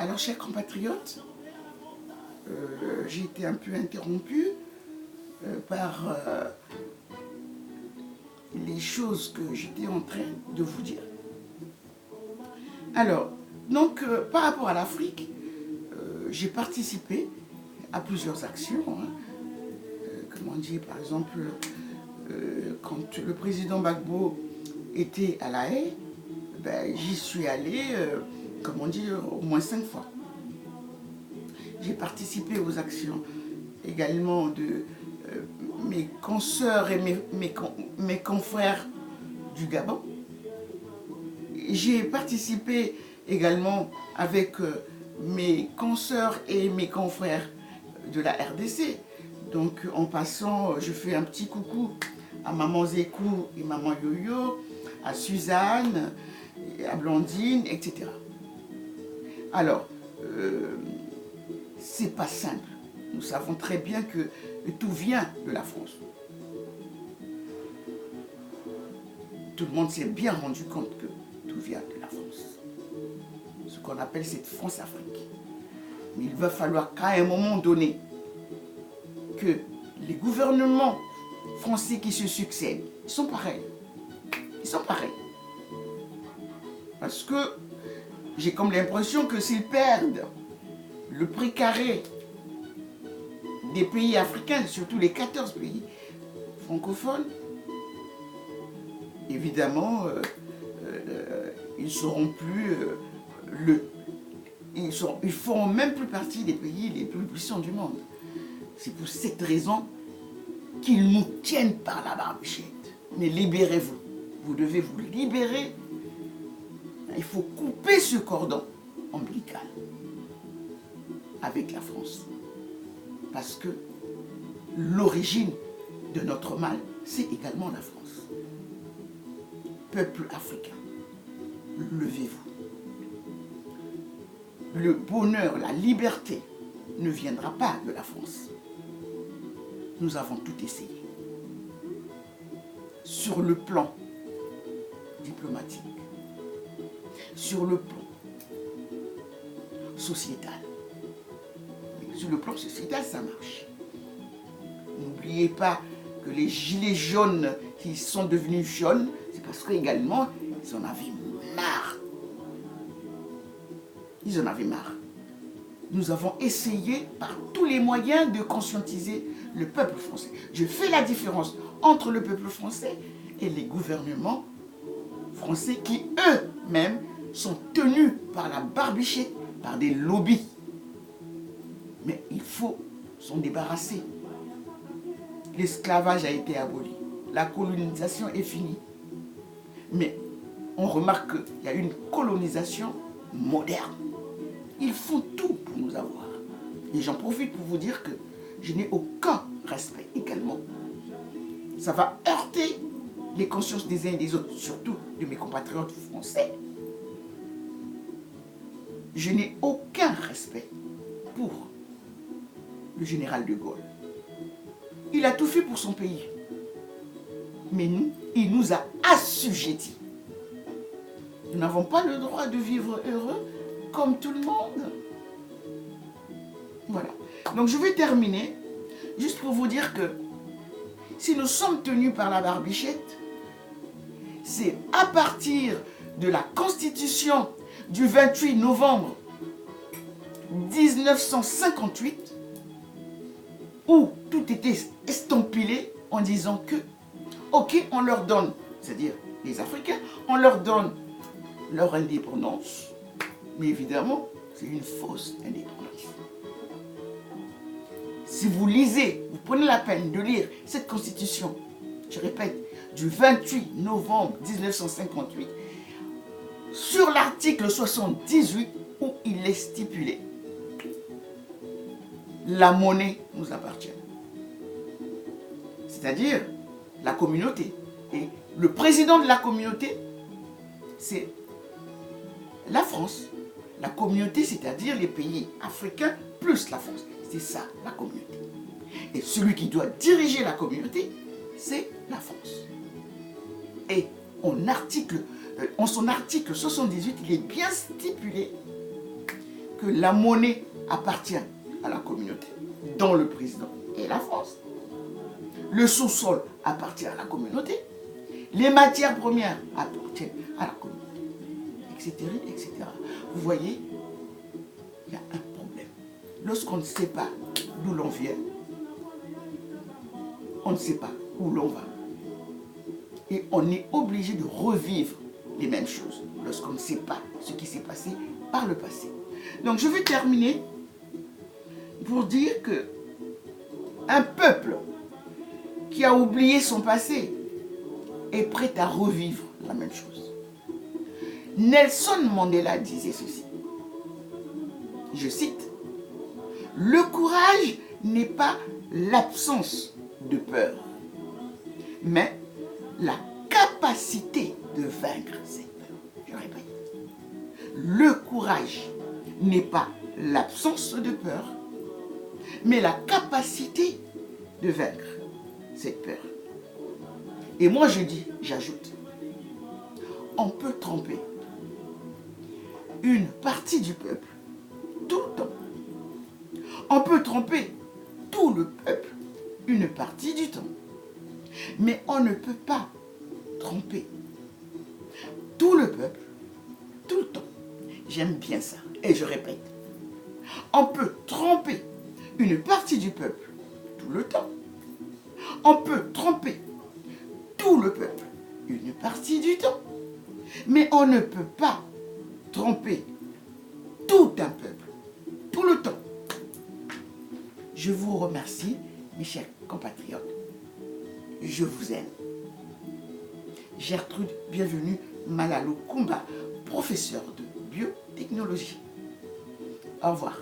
Alors, chers compatriotes, j'ai été un peu interrompue par les choses que j'étais en train de vous dire. Alors, donc, par rapport à l'Afrique, j'ai participé à plusieurs actions. Comme on dit, par exemple, quand le président Gbagbo était à La Haye, ben, j'y suis allée, comme on dit, au moins 5 fois. J'ai participé aux actions également de mes consoeurs et mes confrères du Gabon. J'ai participé également avec mes consoeurs et mes confrères de la RDC. Donc en passant, je fais un petit coucou à Maman Zékou et Maman Yoyo, à Suzanne, à Blandine, etc. Alors, c'est pas simple. Nous savons très bien que tout vient de la France. Tout le monde s'est bien rendu compte que tout vient de la France. Ce qu'on appelle cette France-Afrique. Mais il va falloir qu'à un moment donné, que les gouvernements français qui se succèdent, ils sont pareils. Ils sont pareils. Parce que j'ai comme l'impression que s'ils perdent le prix carré des pays africains, surtout les 14 pays francophones, évidemment, ils ne seront plus ils feront même plus partie des pays les plus puissants du monde. C'est pour cette raison qu'ils nous tiennent par la barbichette. Mais libérez-vous. Vous devez vous libérer. Il faut couper ce cordon ombilical avec la France. Parce que l'origine de notre mal, c'est également la France. Peuple africain, levez-vous. Le bonheur, la liberté ne viendra pas de la France. Nous avons tout essayé. Sur le plan diplomatique, sur le plan sociétal. Sur le plan sociétal, ça marche. N'oubliez pas que les gilets jaunes qui sont devenus jaunes, c'est parce qu'également, ils en avaient marre. Ils en avaient marre. Nous avons essayé par tous les moyens de conscientiser le peuple français. Je fais la différence entre le peuple français et les gouvernements français qui eux-mêmes sont tenus par la barbichette, par des lobbies. Mais il faut s'en débarrasser. L'esclavage a été aboli. La colonisation est finie. Mais on remarque qu'il y a une colonisation moderne. Ils font tout pour nous avoir. Et j'en profite pour vous dire que je n'ai aucun respect également. Ça va heurter les consciences des uns et des autres, surtout de mes compatriotes français. Je n'ai aucun respect pour le général de Gaulle. Il a tout fait pour son pays. Mais nous, il nous a assujettis. Nous n'avons pas le droit de vivre heureux comme tout le monde. Voilà. Donc je vais terminer juste pour vous dire que si nous sommes tenus par la barbichette, c'est à partir de la Constitution du 28 novembre 1958 où tout était estampillé en disant que, ok, on leur donne, c'est-à-dire les Africains, on leur donne leur indépendance, mais évidemment, c'est une fausse indépendance. Si vous lisez, vous prenez la peine de lire cette constitution, je répète, du 28 novembre 1958, sur l'article 78 où il est stipulé, la monnaie nous appartient. C'est-à-dire la communauté. Et le président de la communauté, c'est la France. La communauté, c'est-à-dire les pays africains plus la France. C'est ça, la communauté. Et celui qui doit diriger la communauté, c'est la France. Et en son article 78, il est bien stipulé que la monnaie appartient à la communauté, dont le président et la France. Le sous-sol appartient à la communauté. Les matières premières appartiennent à la communauté, etc., etc. Vous voyez, il y a un problème. Lorsqu'on ne sait pas d'où l'on vient, on ne sait pas où l'on va. Et on est obligé de revivre les mêmes choses lorsqu'on ne sait pas ce qui s'est passé par le passé. Donc je vais terminer pour dire que un peuple qui a oublié son passé est prêt à revivre la même chose. Nelson Mandela disait ceci. Je cite, « Le courage n'est pas l'absence de peur, mais la capacité de vaincre cette peur. » Je répète. Le courage n'est pas l'absence de peur, mais la capacité de vaincre cette peur. Et moi je dis, j'ajoute, on peut tromper une partie du peuple tout le temps. On peut tromper tout le peuple une partie du temps. Mais on ne peut pas tromper tout le peuple tout le temps. J'aime bien ça. Et je répète, on peut tromper une partie du peuple tout le temps. On peut tromper tout le peuple une partie du temps. Mais on ne peut pas tromper tout un peuple tout le temps. Je vous remercie, mes chers compatriotes. Je vous aime. Gertrude, bienvenue, Malalo Kumba, professeure de biotechnologie. Au revoir.